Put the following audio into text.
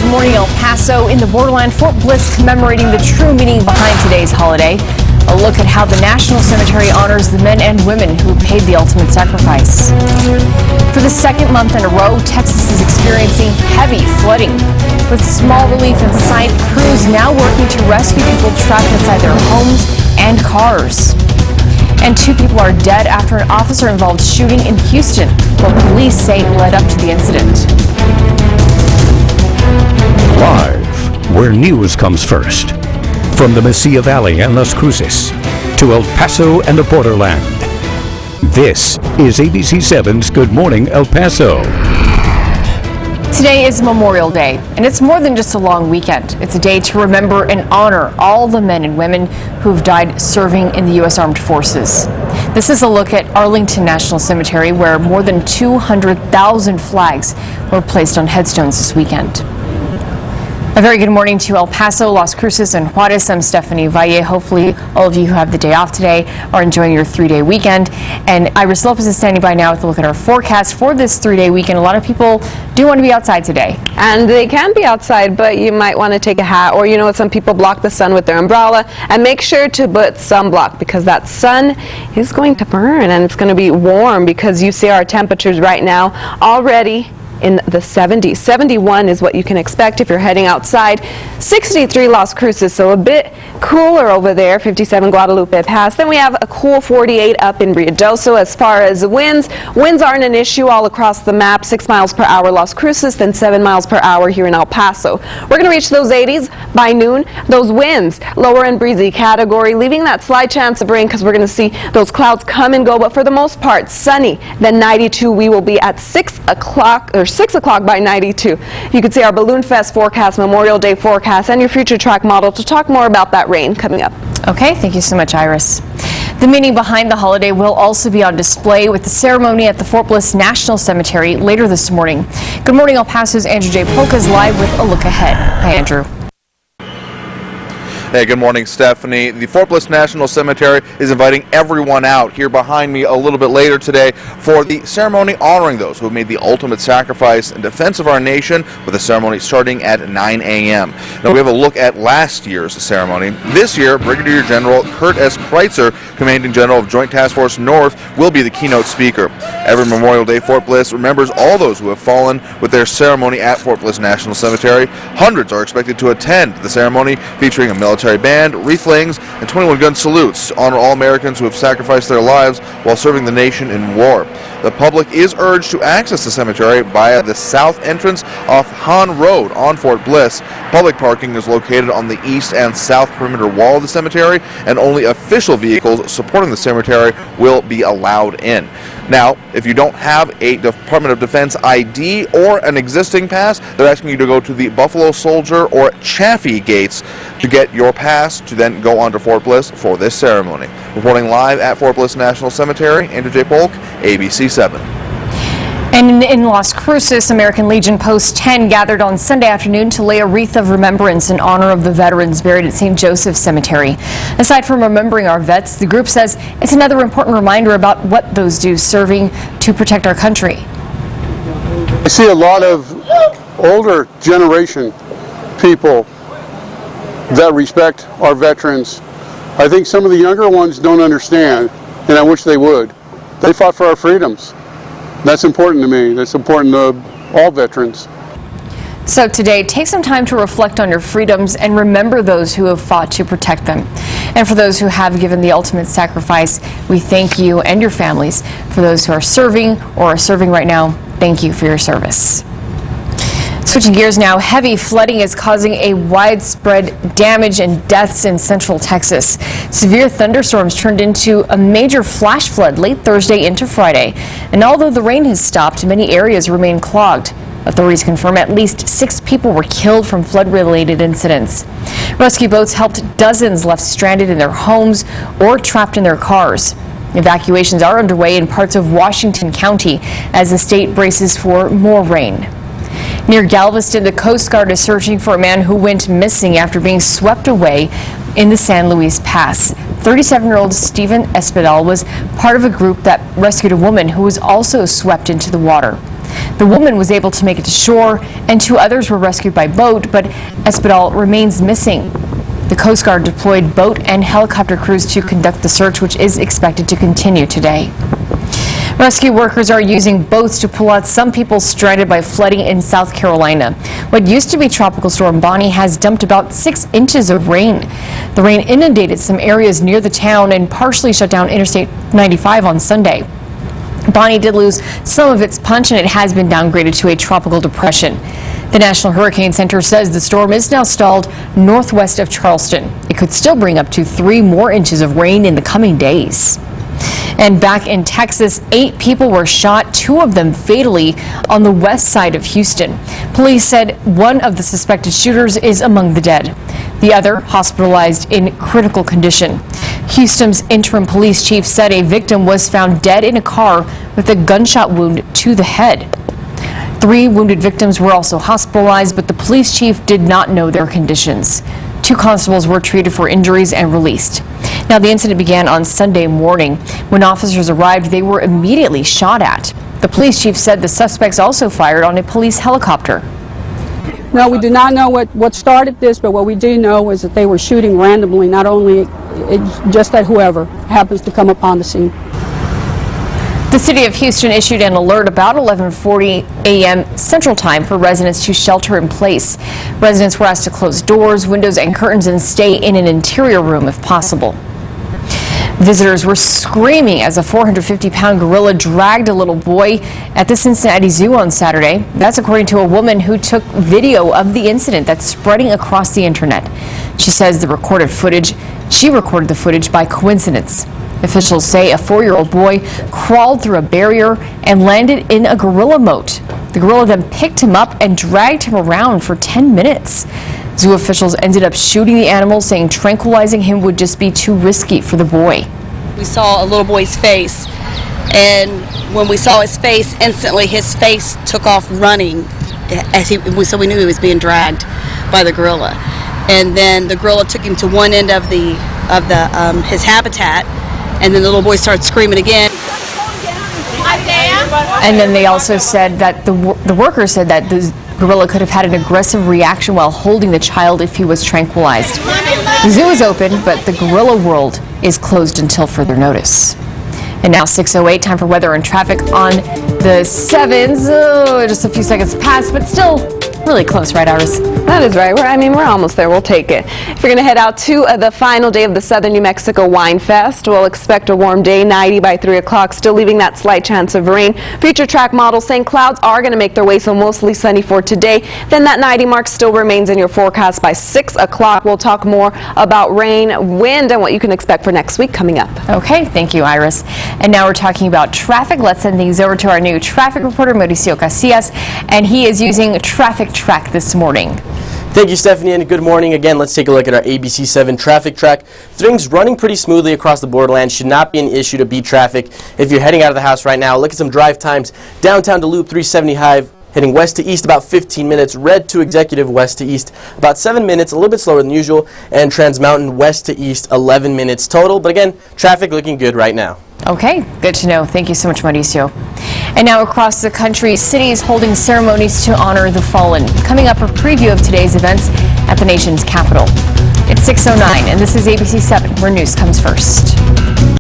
Good morning, El Paso. In the borderland, Fort Bliss commemorating the true meaning behind today's holiday. A look at how the National Cemetery honors the men and women who paid the ultimate sacrifice. For the second month in a row, Texas is experiencing heavy flooding. With small relief in sight, crews now working to rescue people trapped inside their homes and cars. And 2 people are dead after an officer-involved shooting in Houston, what police say led up to the incident. Live, where news comes first. From the Mesilla Valley and Las Cruces to El Paso and the borderland. This is ABC7's Good Morning El Paso. Today is Memorial Day, and it's more than just a long weekend. It's a day to remember and honor all the men and women who've died serving in the U.S. Armed Forces. This is a look at Arlington National Cemetery, where more than 200,000 flags were placed on headstones this weekend. A very good morning to El Paso, Las Cruces, and Juarez. I'm Stephanie Valle. Hopefully all of you who have the day off today are enjoying your 3-day weekend. And Iris Lopez is standing by now with a look at our forecast for this 3-day weekend. A lot of people do want to be outside today. And they can be outside, but you might want to take a hat, or some people block the sun with their umbrella. And make sure to put sunblock, because that sun is going to burn and it's going to be warm, because you see our temperatures right now already in the 70s. 71 is what you can expect if you're heading outside. 63 Las Cruces, so a bit cooler over there. 57 Guadalupe Pass. Then we have a cool 48 up in Ruidoso. As far as winds aren't an issue all across the map. 6 miles per hour Las Cruces, then 7 miles per hour here in El Paso. We're going to reach those 80s by noon. Those winds, lower and breezy category, leaving that slight chance of rain, because we're going to see those clouds come and go, but for the most part, sunny. Then 92, we will be at 6 o'clock by 92. You can see our Balloon Fest forecast, Memorial Day forecast, and your future track model to talk more about that rain coming up. Okay, thank you so much, Iris. The meaning behind the holiday will also be on display with the ceremony at the Fort Bliss National Cemetery later this morning. Good morning, El Paso's Andrew J. Polk is live with a look ahead. Hi, Andrew. Hey, good morning, Stephanie. The Fort Bliss National Cemetery is inviting everyone out here behind me a little bit later today for the ceremony honoring those who have made the ultimate sacrifice in defense of our nation, with the ceremony starting at 9 a.m. Now, we have a look at last year's ceremony. This year, Brigadier General Kurt S. Kreitzer, Commanding General of Joint Task Force North, will be the keynote speaker. Every Memorial Day, Fort Bliss remembers all those who have fallen with their ceremony at Fort Bliss National Cemetery. Hundreds are expected to attend the ceremony, featuring a military band, wreath layings, and 21-gun salutes to honor all Americans who have sacrificed their lives while serving the nation in war. The public is urged to access the cemetery via the south entrance off Hahn Road on Fort Bliss. Public parking is located on the east and south perimeter wall of the cemetery, and only official vehicles supporting the cemetery will be allowed in. Now, if you don't have a Department of Defense ID or an existing pass, they're asking you to go to the Buffalo Soldier or Chaffee gates to get your pass to then go on to Fort Bliss for this ceremony. Reporting live at Fort Bliss National Cemetery, Andrew J. Polk, ABC7. And in Las Cruces, American Legion Post 10 gathered on Sunday afternoon to lay a wreath of remembrance in honor of the veterans buried at St. Joseph Cemetery. Aside from remembering our vets, the group says it's another important reminder about what those do serving to protect our country. I see a lot of older generation people that respect our veterans. I think some of the younger ones don't understand, and I wish they would. They fought for our freedoms. That's important to me. That's important to all veterans. So today, take some time to reflect on your freedoms and remember those who have fought to protect them. And for those who have given the ultimate sacrifice, we thank you and your families. For those who are serving or are serving right now, thank you for your service. Switching gears now, heavy flooding is causing a widespread damage and deaths in central Texas. Severe thunderstorms turned into a major flash flood late Thursday into Friday. And although the rain has stopped, many areas remain clogged. Authorities confirm at least 6 people were killed from flood-related incidents. Rescue boats helped dozens left stranded in their homes or trapped in their cars. Evacuations are underway in parts of Washington County as the state braces for more rain. Near Galveston, the Coast Guard is searching for a man who went missing after being swept away in the San Luis Pass. 37-year-old Stephen Espedal was part of a group that rescued a woman who was also swept into the water. The woman was able to make it to shore, and 2 others were rescued by boat, but Espedal remains missing. The Coast Guard deployed boat and helicopter crews to conduct the search, which is expected to continue today. Rescue workers are using boats to pull out some people stranded by flooding in South Carolina. What used to be Tropical Storm Bonnie has dumped about 6 inches of rain. The rain inundated some areas near the town and partially shut down Interstate 95 on Sunday. Bonnie did lose some of its punch, and it has been downgraded to a tropical depression. The National Hurricane Center says the storm is now stalled northwest of Charleston. It could still bring up to 3 more inches of rain in the coming days. And back in Texas, 8 people were shot, 2 of them fatally, on the west side of Houston. Police said one of the suspected shooters is among the dead. The other hospitalized in critical condition. Houston's interim police chief said a victim was found dead in a car with a gunshot wound to the head. 3 wounded victims were also hospitalized, but the police chief did not know their conditions. 2 constables were treated for injuries and released. Now, the incident began on Sunday morning. When officers arrived, they were immediately shot at. The police chief said the suspects also fired on a police helicopter. No, we do not know what started this, but what we do know is that they were shooting randomly, not only just at whoever happens to come upon the scene. The city of Houston issued an alert about 11:40 a.m. Central Time for residents to shelter in place. Residents were asked to close doors, windows, and curtains and stay in an interior room if possible. Visitors were screaming as a 450-pound gorilla dragged a little boy at the Cincinnati Zoo on Saturday. That's according to a woman who took video of the incident that's spreading across the internet. She says she recorded the footage by coincidence. Officials say a 4-year-old boy crawled through a barrier and landed in a gorilla moat. The gorilla then picked him up and dragged him around for 10 minutes. Zoo officials ended up shooting the animal, saying tranquilizing him would just be too risky for the boy. We saw a little boy's face, and when we saw his face, instantly his face took off running, so we knew he was being dragged by the gorilla. And then the gorilla took him to one end of his habitat, and then the little boy started screaming again. And then they also said that the workers said that the gorilla could have had an aggressive reaction while holding the child if he was tranquilized. The zoo is open, but the gorilla world is closed until further notice. And now 6:08, time for weather and traffic on the 7s. Oh, just a few seconds past, but still really close, right, Iris? That is right. We're almost there. We'll take it. If you're going to head out to the final day of the Southern New Mexico Wine Fest, we'll expect a warm day, 90 by 3 o'clock, still leaving that slight chance of rain. Future track models saying clouds are going to make their way, so mostly sunny for today. Then that 90 mark still remains in your forecast by 6 o'clock. We'll talk more about rain, wind, and what you can expect for next week coming up. Okay, thank you, Iris. And now we're talking about traffic. Let's send things over to our new traffic reporter, Mauricio Casillas, and he is using Traffic Track this morning. Thank you, Stephanie, and good morning. Again, let's take a look at our ABC7 traffic track. Things running pretty smoothly across the borderland. Should not be an issue to beat traffic. If you're heading out of the house right now, look at some drive times. Downtown to Loop 370 High, heading west to east about 15 minutes. Red to Executive west to east about 7 minutes, a little bit slower than usual. And Trans Mountain west to east 11 minutes total. But again, traffic looking good right now. Okay, good to know. Thank you so much, Mauricio. And now across the country, cities holding ceremonies to honor the fallen. Coming up, a preview of today's events at the nation's capital. It's 6:09, and this is ABC7, where news comes first.